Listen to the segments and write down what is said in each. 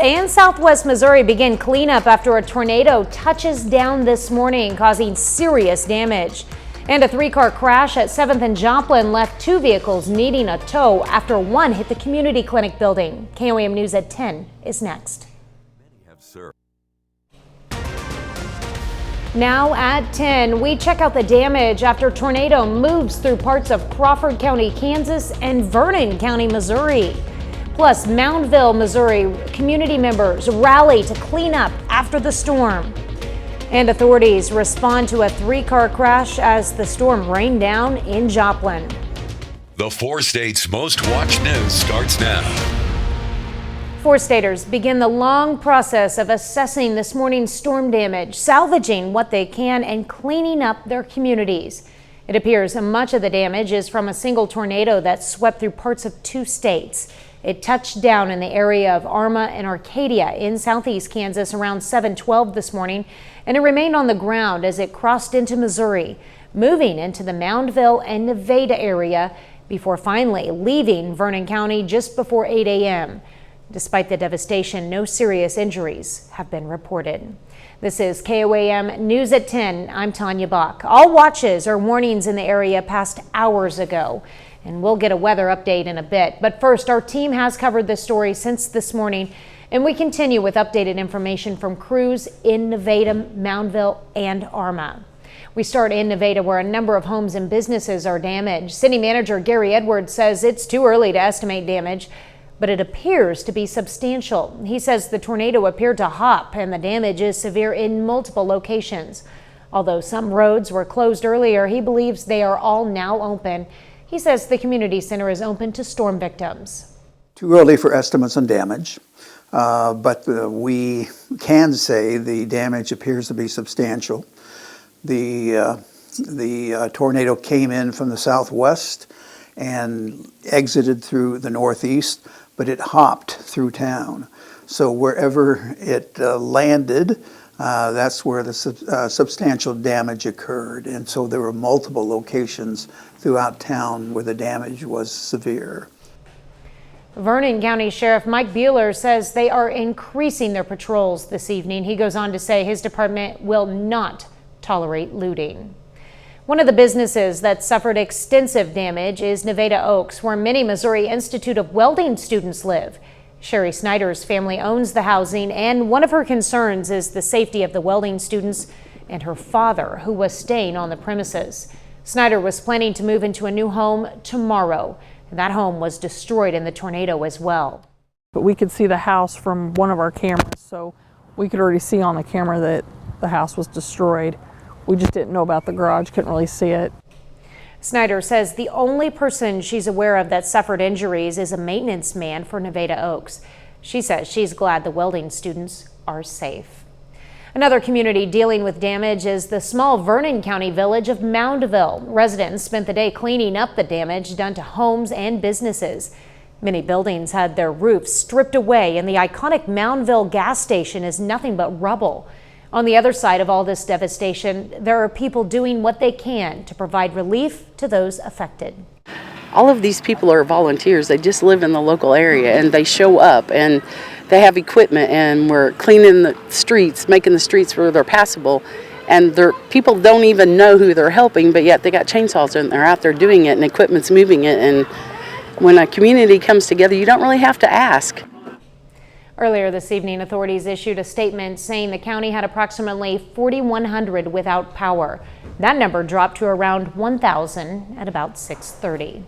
And southwest Missouri begin cleanup after a tornado touches down this morning, causing serious damage. And a three-car crash at 7th and Joplin left two vehicles needing a tow after one hit the community clinic building. KOAM News at 10 is next. Now at 10, we check out the damage after tornado moves through parts of Crawford County, Kansas and Vernon County, Missouri. Plus, Moundville, Missouri community members rally to clean up after the storm. And authorities respond to a three-car crash as the storm rained down in Joplin. The four states' most watched news starts now. Four-staters begin the long process of assessing this morning's storm damage, salvaging what they can, and cleaning up their communities. It appears much of the damage is from a single tornado that swept through parts of two states. It touched down in the area of Arma and Arcadia in southeast Kansas around 7:12 this morning, and it remained on the ground as it crossed into Missouri, moving into the Moundville and Nevada area before finally leaving Vernon County just before 8 a.m. Despite the devastation, no serious injuries have been reported. This is KOAM News at 10. I'm Tanya Bach. All watches or warnings in the area passed hours ago. And we'll get a weather update in a bit. But first, our team has covered this story since this morning, and we continue with updated information from crews in Nevada, Moundville, and Arma. We start in Nevada, where a number of homes and businesses are damaged. City Manager Gary Edwards says it's too early to estimate damage, but it appears to be substantial. He says the tornado appeared to hop, and the damage is severe in multiple locations. Although some roads were closed earlier, he believes they are all now open. He says the community center is open to storm victims. Too early for estimates on damage, but we can say the damage appears to be substantial. The tornado came in from the southwest and exited through the northeast, but it hopped through town. So wherever it landed, that's where the substantial damage occurred. And so there were multiple locations throughout town where the damage was severe. Vernon County Sheriff Mike Bueller says they are increasing their patrols this evening. He goes on to say his department will not tolerate looting. One of the businesses that suffered extensive damage is Nevada Oaks, where many Missouri Institute of Welding students live. Sherry Snyder's family owns the housing, and one of her concerns is the safety of the welding students and her father, who was staying on the premises. Snyder was planning to move into a new home tomorrow. That home was destroyed in the tornado as well. But we could see the house from one of our cameras, so we could already see on the camera that the house was destroyed. We just didn't know about the garage, couldn't really see it. Snyder says the only person she's aware of that suffered injuries is a maintenance man for Nevada Oaks. She says she's glad the welding students are safe. Another community dealing with damage is the small Vernon County village of Moundville. Residents spent the day cleaning up the damage done to homes and businesses. Many buildings had their roofs stripped away, and the iconic Moundville gas station is nothing but rubble. On the other side of all this devastation, there are people doing what they can to provide relief to those affected. All of these people are volunteers. They just live in the local area, and they show up and they have equipment, and we're cleaning the streets, making the streets where they're passable. And people don't even know who they're helping, but yet they got chainsaws and they're out there doing it, and equipment's moving it. And when a community comes together, you don't really have to ask. Earlier this evening, authorities issued a statement saying the county had approximately 4,100 without power. That number dropped to around 1,000 at about 6:30.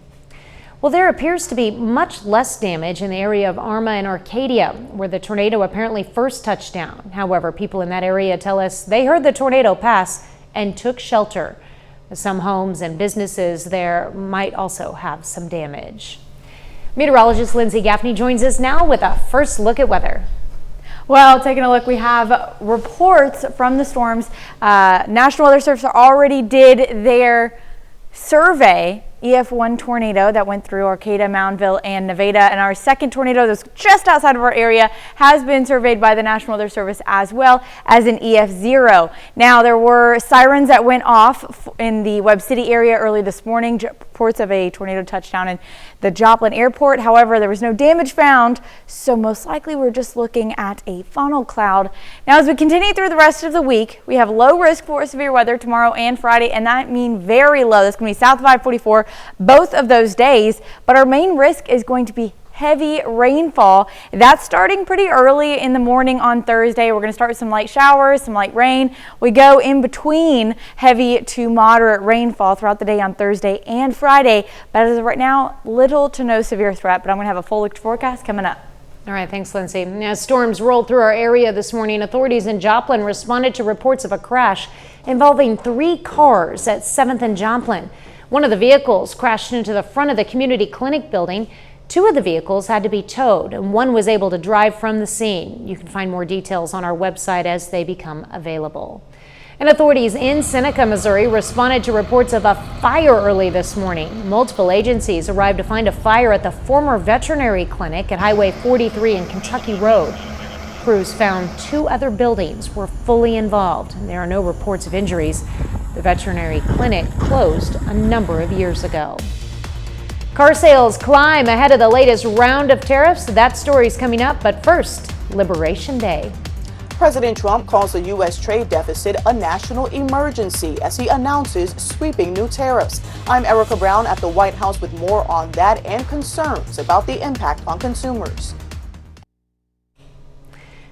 Well, there appears to be much less damage in the area of Arma and Arcadia, where the tornado apparently first touched down. However, people in that area tell us they heard the tornado pass and took shelter. Some homes and businesses there might also have some damage. Meteorologist Lindsay Gaffney joins us now with a first look at weather. Well, taking a look, we have reports from the storms. National Weather Service already did their survey. EF1 tornado that went through Arcata, Moundville, and Nevada, and our second tornado that's just outside of our area has been surveyed by the National Weather Service as well as an EF0. Now, there were sirens that went off in the Webb City area early this morning, reports of a tornado touchdown in the Joplin airport. However, there was no damage found, so most likely we're just looking at a funnel cloud. Now, as we continue through the rest of the week, we have low risk for severe weather tomorrow and Friday, and that means very low. That's going to be south of I-44 both of those days, but our main risk is going to be heavy rainfall. That's starting pretty early in the morning on Thursday. We're going to start with some light showers, some light rain. We go in between heavy to moderate rainfall throughout the day on Thursday and Friday. But as of right now, little to no severe threat. But I'm going to have a full look forecast coming up. All right, thanks, Lindsay. As storms rolled through our area this morning, authorities in Joplin responded to reports of a crash involving 3 cars at 7th and Joplin. One of the vehicles crashed into the front of the community clinic building. 2 of the vehicles had to be towed, and 1 was able to drive from the scene. You can find more details on our website as they become available. And authorities in Seneca, Missouri responded to reports of a fire early this morning. Multiple agencies arrived to find a fire at the former veterinary clinic at Highway 43 and Kentucky Road. Crews found 2 other buildings were fully involved, and there are no reports of injuries. The veterinary clinic closed a number of years ago. Car sales climb ahead of the latest round of tariffs. That story's coming up, but first, Liberation Day. President Trump calls the U.S. trade deficit a national emergency as he announces sweeping new tariffs. I'm Erica Brown at the White House with more on that and concerns about the impact on consumers.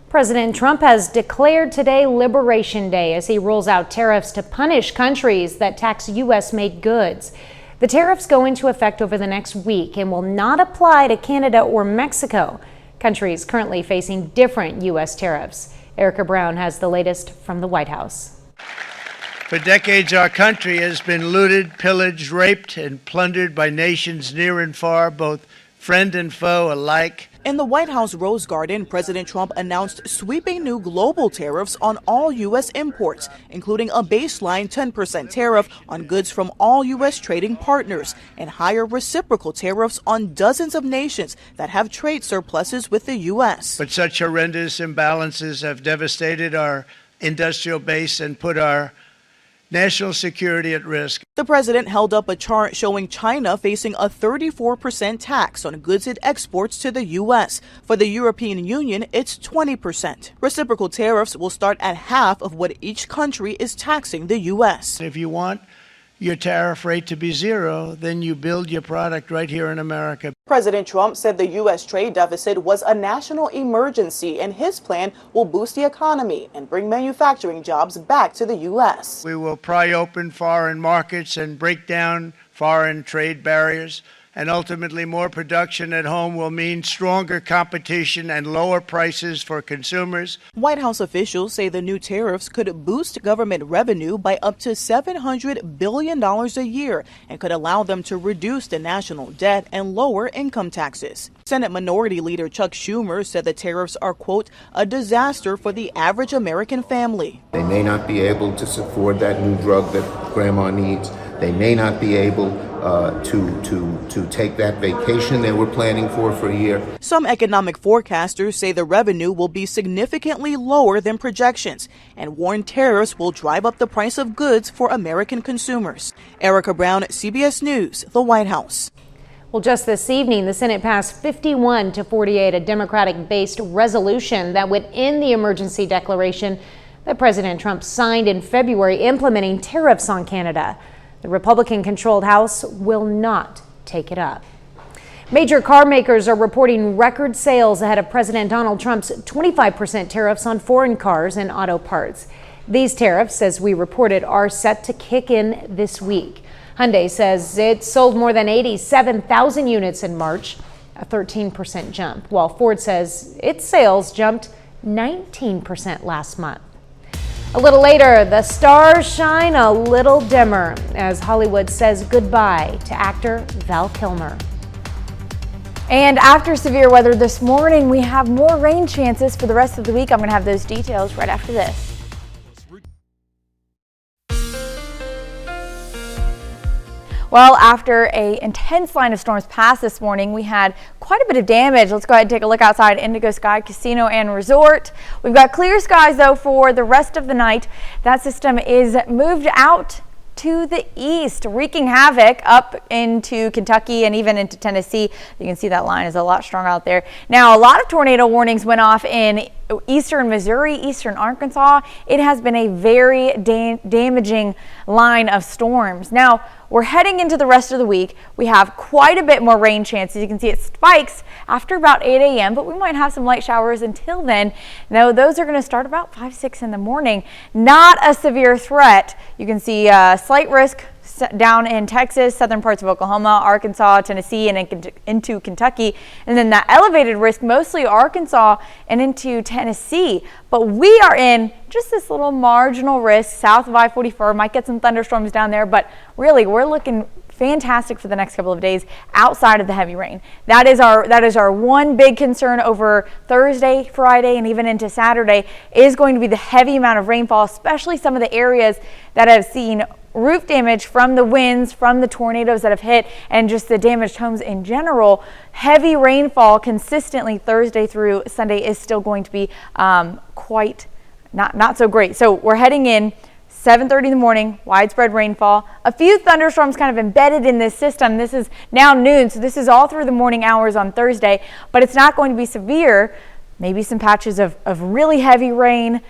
President Trump has declared today Liberation Day as he rolls out tariffs to punish countries that tax U.S.-made goods. The tariffs go into effect over the next week and will not apply to Canada or Mexico, countries currently facing different U.S. tariffs. Erica Brown has the latest from the White House. For decades, our country has been looted, pillaged, raped, and plundered by nations near and far, both friend and foe alike. In the White House Rose Garden, President Trump announced sweeping new global tariffs on all U.S. imports, including a baseline 10% tariff on goods from all U.S. trading partners and higher reciprocal tariffs on dozens of nations that have trade surpluses with the U.S. But such horrendous imbalances have devastated our industrial base and put our national security at risk. The president held up a chart showing China facing a 34% tax on goods it exports to the U.S. For the European Union, it's 20%. Reciprocal tariffs will start at half of what each country is taxing the U.S. If you want your tariff rate to be 0, then you build your product right here in America. President Trump said the U.S. trade deficit was a national emergency, and his plan will boost the economy and bring manufacturing jobs back to the U.S. We will pry open foreign markets and break down foreign trade barriers. And ultimately, more production at home will mean stronger competition and lower prices for consumers. White House officials say the new tariffs could boost government revenue by up to $700 billion a year and could allow them to reduce the national debt and lower income taxes. Senate Minority Leader Chuck Schumer said the tariffs are, quote, a disaster for the average American family. They may not be able to afford that new drug that grandma needs. They may not be able to take that vacation they were planning for a year. Some economic forecasters say the revenue will be significantly lower than projections and warn tariffs will drive up the price of goods for American consumers. Erica Brown, CBS News, the White House. Well, just this evening, the Senate passed 51-48, a Democratic-based resolution that would end the emergency declaration that President Trump signed in February implementing tariffs on Canada. The Republican-controlled House will not take it up. Major car makers are reporting record sales ahead of President Donald Trump's 25% tariffs on foreign cars and auto parts. These tariffs, as we reported, are set to kick in this week. Hyundai says it sold more than 87,000 units in March, a 13% jump, while Ford says its sales jumped 19% last month. A little later, the stars shine a little dimmer as Hollywood says goodbye to actor Val Kilmer. And after severe weather this morning, we have more rain chances for the rest of the week. I'm going to have those details right after this. Well, after an intense line of storms passed this morning, we had quite a bit of damage. Let's go ahead and take a look outside Indigo Sky Casino and Resort. We've got clear skies, though, for the rest of the night. That system is moved out to the east, wreaking havoc up into Kentucky and even into Tennessee. You can see that line is a lot stronger out there. Now, a lot of tornado warnings went off in eastern Missouri, eastern Arkansas. It has been a very damaging line of storms. Now, we're heading into the rest of the week. We have quite a bit more rain chances. You can see it spikes after about 8 a.m., but we might have some light showers until then. Now, those are going to start about 5, 6 in the morning. Not a severe threat. You can see slight risk down in Texas, southern parts of Oklahoma, Arkansas, Tennessee, and into Kentucky. And then that elevated risk, mostly Arkansas and into Tennessee. But we are in just this little marginal risk south of I-44. Might get some thunderstorms down there, but really we're looking fantastic for the next couple of days outside of the heavy rain. That is our one big concern over Thursday, Friday, and even into Saturday is going to be the heavy amount of rainfall, especially some of the areas that have seen roof damage from the winds, from the tornadoes that have hit, and just the damaged homes in general. Heavy rainfall consistently Thursday through Sunday is still going to be quite not so great. So we're heading in 7:30 in the morning, widespread rainfall. A few thunderstorms kind of embedded in this system. This is now noon, so this is all through the morning hours on Thursday, but it's not going to be severe. Maybe some patches of really heavy rain,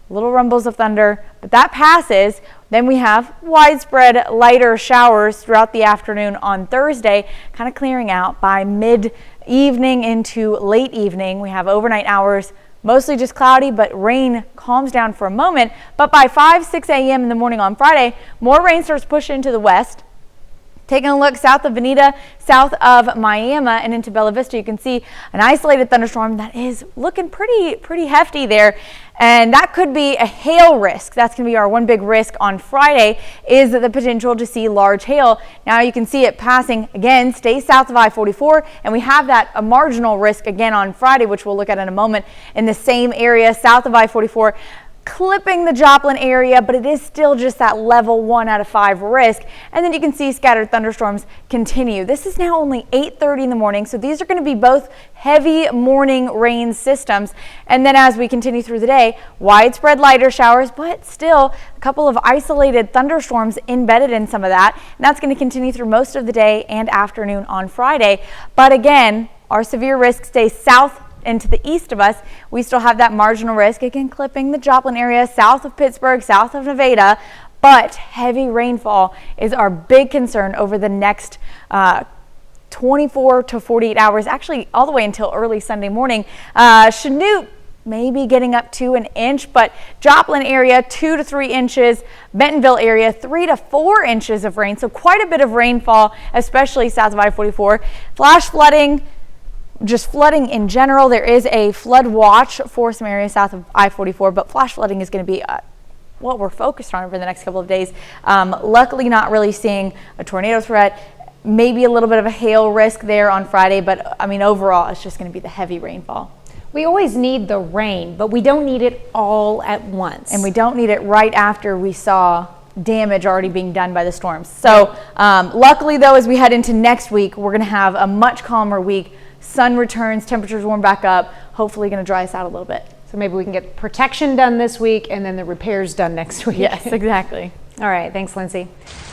little rumbles of thunder, but that passes. Then we have widespread lighter showers throughout the afternoon on Thursday, kind of clearing out by mid-evening into late evening. We have overnight hours, mostly just cloudy, but rain calms down for a moment. But by 5, 6 a.m. in the morning on Friday, more rain starts pushing into the west. Taking a look south of Bonita, south of Miami, and into Bella Vista, you can see an isolated thunderstorm that is looking pretty hefty there. And that could be a hail risk. That's going to be our one big risk on Friday, is the potential to see large hail. Now you can see it passing again, stay south of I-44, and we have that a marginal risk again on Friday, which we'll look at in a moment, in the same area south of I-44. Clipping the Joplin area, but it is still just that level 1 out of 5 risk. And then you can see scattered thunderstorms continue. This is now only 8:30 in the morning, so these are going to be both heavy morning rain systems. And then as we continue through the day, widespread lighter showers, but still a couple of isolated thunderstorms embedded in some of that. And that's going to continue through most of the day and afternoon on Friday. But again, our severe risk stays south and to the east of us. We still have that marginal risk, again clipping the Joplin area, south of Pittsburgh, south of Nevada, but heavy rainfall is our big concern over the next 24 to 48 hours, actually all the way until early Sunday morning. Chanute maybe getting up to an inch, but Joplin area 2 to 3 inches, Bentonville area 3 to 4 inches of rain, so quite a bit of rainfall, especially south of I-44. Flash flooding, just flooding in general. There is a flood watch for some areas south of I-44, but flash flooding is going to be what we're focused on over the next couple of days. Luckily not really seeing a tornado threat, maybe a little bit of a hail risk there on Friday, but I mean overall it's just going to be the heavy rainfall. We always need the rain, but we don't need it all at once. And we don't need it right after we saw damage already being done by the storms. So luckily though, as we head into next week, we're going to have a much calmer week. Sun returns, temperatures warm back up, hopefully going to dry us out a little bit. So maybe we can get protection done this week and then the repairs done next week. Yes, exactly. All right, thanks, Lindsay.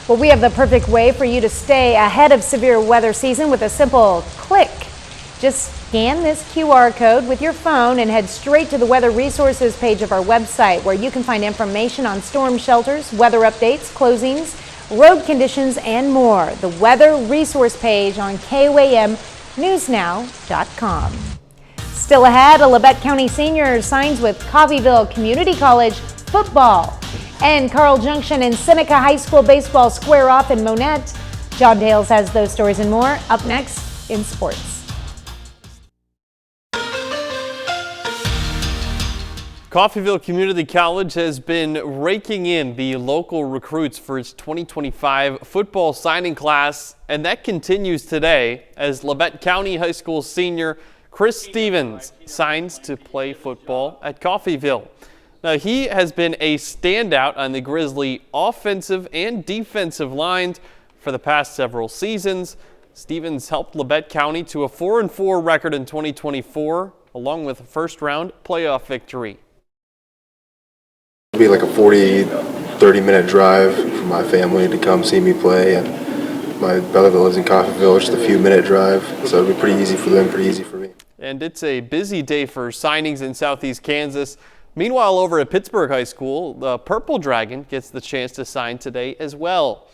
Well, we have the perfect way for you to stay ahead of severe weather season with a simple click. Just scan this QR code with your phone and head straight to the weather resources page of our website, where you can find information on storm shelters, weather updates, closings, road conditions, and more. The weather resource page on KOAMNewsNow.com. Still ahead, a Labette County senior signs with Coffeyville Community College football. And Carl Junction and Seneca High School baseball square off in Monette. John Dales has those stories and more up next in sports. Coffeyville Community College has been raking in the local recruits for its 2025 football signing class, and that continues today as Labette County High School senior Chris Stevens signs to play football at Coffeyville. Now, he has been a standout on the Grizzly offensive and defensive lines for the past several seasons. Stevens helped Labette County to a 4-4 record in 2024, along with a first-round playoff victory. It'll be like a 30-minute drive from my family to come see me play, and my brother that lives in Coffeyville, just a few-minute drive, so it'll be pretty easy for them, pretty easy for me. And it's a busy day for signings in Southeast Kansas. Meanwhile, over at Pittsburgh High School, the Purple Dragon gets the chance to sign today as well.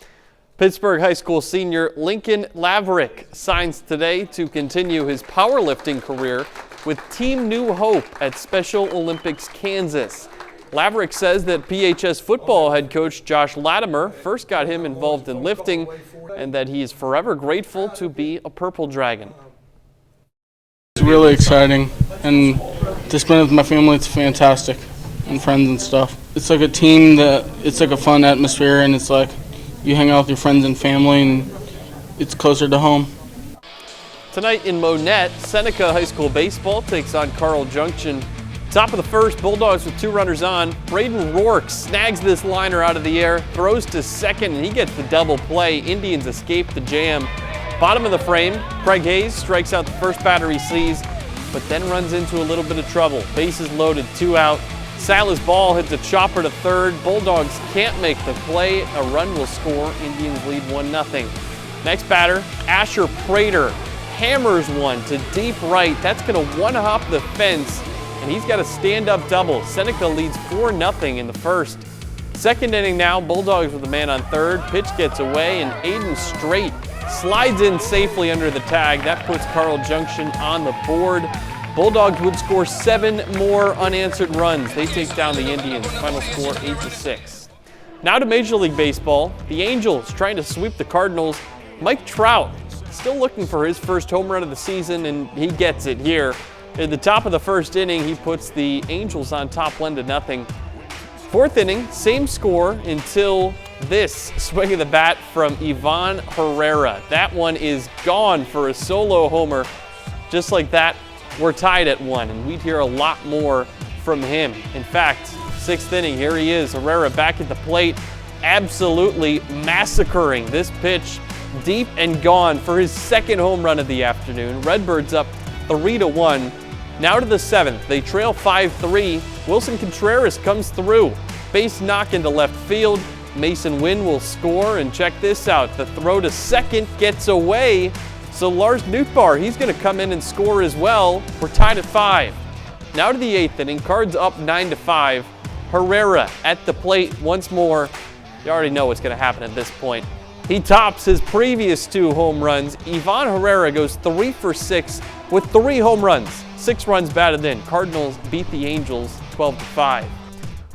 Pittsburgh High School senior Lincoln Laverick signs today to continue his powerlifting career with Team New Hope at Special Olympics Kansas. Laverick says that PHS football head coach Josh Latimer first got him involved in lifting, and that he is forever grateful to be a Purple Dragon. It's really exciting, and to spend it with my family, it's fantastic, and friends and stuff. It's like a team it's like a fun atmosphere, and it's like you hang out with your friends and family, and it's closer to home. Tonight in Monette, Seneca High School baseball takes on Carl Junction. Top of the first, Bulldogs with 2 runners on. Braden Rourke snags this liner out of the air, throws to second, and he gets the double play. Indians escape the jam. Bottom of the frame, Craig Hayes strikes out the first batter he sees, but then runs into a little bit of trouble. Bases loaded, 2 out. Salah's ball hits a chopper to third. Bulldogs can't make the play. A run will score. Indians lead 1-0. Next batter, Asher Prater hammers one to deep right. That's going to one-hop the fence, and he's got a stand-up double. Seneca leads 4-0 in the first. Second inning now, Bulldogs with a man on third. Pitch gets away, and Aiden Strait slides in safely under the tag. That puts Carl Junction on the board. Bulldogs would score 7 more unanswered runs. They take down the Indians. Final score 8-6. Now to Major League Baseball. The Angels trying to sweep the Cardinals. Mike Trout still looking for his first home run of the season, and he gets it here. At the top of the first inning, he puts the Angels on top 1-0. Fourth inning, same score until this swing of the bat from Ivan Herrera. That one is gone for a solo homer. Just like that, we're tied at 1, and we'd hear a lot more from him. In fact, 6th inning, here he is, Herrera back at the plate, absolutely massacring this pitch, deep and gone for his second home run of the afternoon. Redbirds up 3-1. Now to the 7th, they trail 5-3. Wilson Contreras comes through. Base knock into left field. Mason Wynn will score, and check this out. The throw to second gets away. So Lars Nootbaar, he's going to come in and score as well. We're tied at 5. Now to the 8th inning, Cards up 9-5. Herrera at the plate once more. You already know what's going to happen at this point. He tops his previous 2 home runs. Ivan Herrera goes 3 for 6 with 3 home runs. 6 runs batted in. Cardinals beat the Angels 12-5.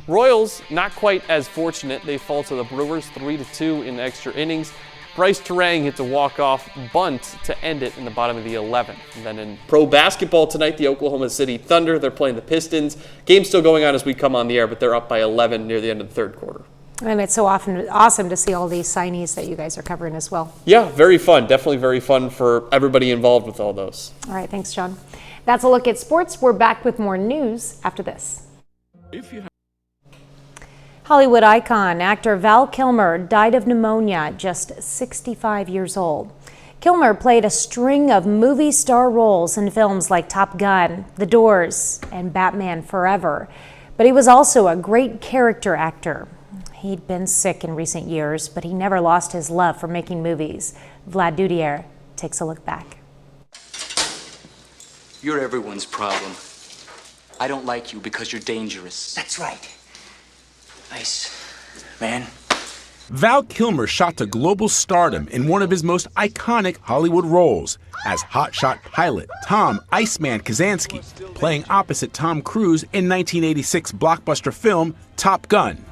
Royals not quite as fortunate. They fall to the Brewers 3-2 in extra innings. Bryce Terang hits a walk-off bunt to end it in the bottom of the 11th. And then in pro basketball tonight, the Oklahoma City Thunder, they're playing the Pistons. Game's still going on as we come on the air, but they're up by 11 near the end of the third quarter. And it's so awesome to see all these signees that you guys are covering as well. Yeah, very fun. Definitely very fun for everybody involved with all those. All right, thanks, John. That's a look at sports. We're back with more news after this. Hollywood icon, actor Val Kilmer died of pneumonia at just 65 years old. Kilmer played a string of movie star roles in films like Top Gun, The Doors, and Batman Forever. But he was also a great character actor. He'd been sick in recent years, but he never lost his love for making movies. Vlad Dudier takes a look back. You're everyone's problem. I don't like you because you're dangerous. That's right. Nice, man. Val Kilmer shot to global stardom in one of his most iconic Hollywood roles as hotshot pilot Tom Iceman Kazansky, playing opposite Tom Cruise in 1986 blockbuster film Top Gun.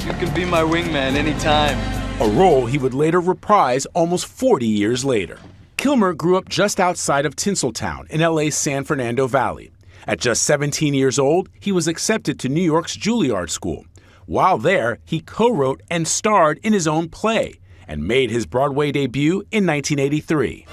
You can be my wingman anytime. A role he would later reprise almost 40 years later. Kilmer grew up just outside of Tinseltown in LA's San Fernando Valley. At just 17 years old, he was accepted to New York's Juilliard School. While there, he co-wrote and starred in his own play and made his Broadway debut in 1983.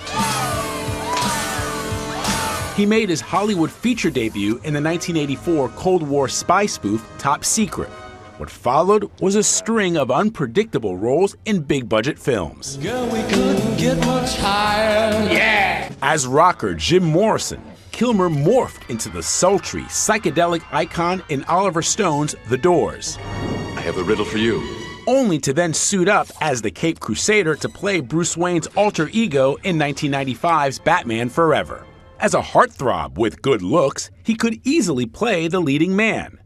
He made his Hollywood feature debut in the 1984 Cold War spy spoof Top Secret. What followed was a string of unpredictable roles in big-budget films. Girl, we couldn't get much higher. Yeah! As rocker Jim Morrison, Kilmer morphed into the sultry, psychedelic icon in Oliver Stone's The Doors. I have a riddle for you. only to then suit up as the Cape Crusader to play Bruce Wayne's alter ego in 1995's Batman Forever. As a heartthrob with good looks, he could easily play the leading man.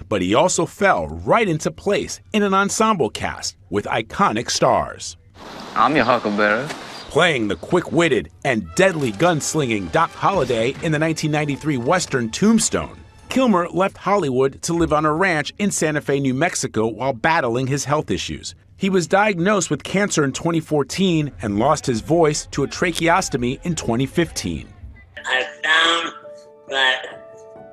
But he also fell right into place in an ensemble cast with iconic stars. I'm your huckleberry. Playing the quick-witted and deadly gunslinging Doc Holliday in the 1993 Western Tombstone, Kilmer left Hollywood to live on a ranch in Santa Fe, New Mexico while battling his health issues. He was diagnosed with cancer in 2014 and lost his voice to a tracheostomy in 2015. I found that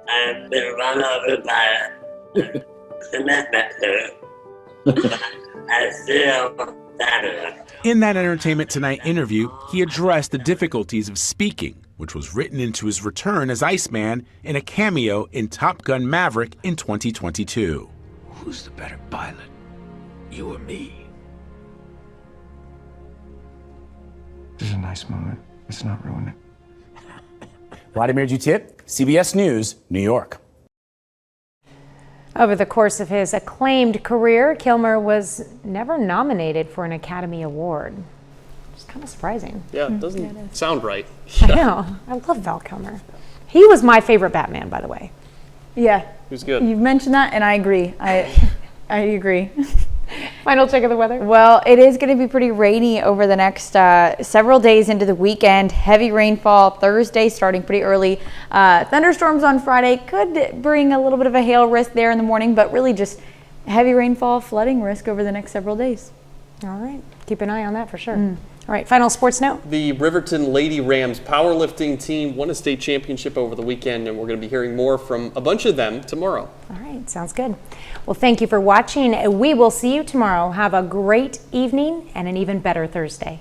I've been run over by a cement mixer, but I feel better. In that Entertainment Tonight interview, he addressed the difficulties of speaking, which was written into his return as Iceman in a cameo in Top Gun Maverick in 2022. Who's the better pilot, you or me? This is a nice moment. Let's not ruin it. Vladimir Jutit, CBS News, New York. Over the course of his acclaimed career, Kilmer was never nominated for an Academy Award. It's kind of surprising. Yeah, it doesn't sound right. I know. I love Val Kilmer. He was my favorite Batman, by the way. Yeah. Who's good? You've mentioned that, and I agree. I agree. Final check of the weather. Well, it is going to be pretty rainy over the next several days into the weekend. Heavy rainfall Thursday starting pretty early. Thunderstorms on Friday could bring a little bit of a hail risk there in the morning, but really just heavy rainfall, flooding risk over the next several days. All right. Keep an eye on that for sure. All right, final sports note. The Riverton Lady Rams powerlifting team won a state championship over the weekend, and we're going to be hearing more from a bunch of them tomorrow. All right, sounds good. Well, thank you for watching. We will see you tomorrow. Have a great evening and an even better Thursday.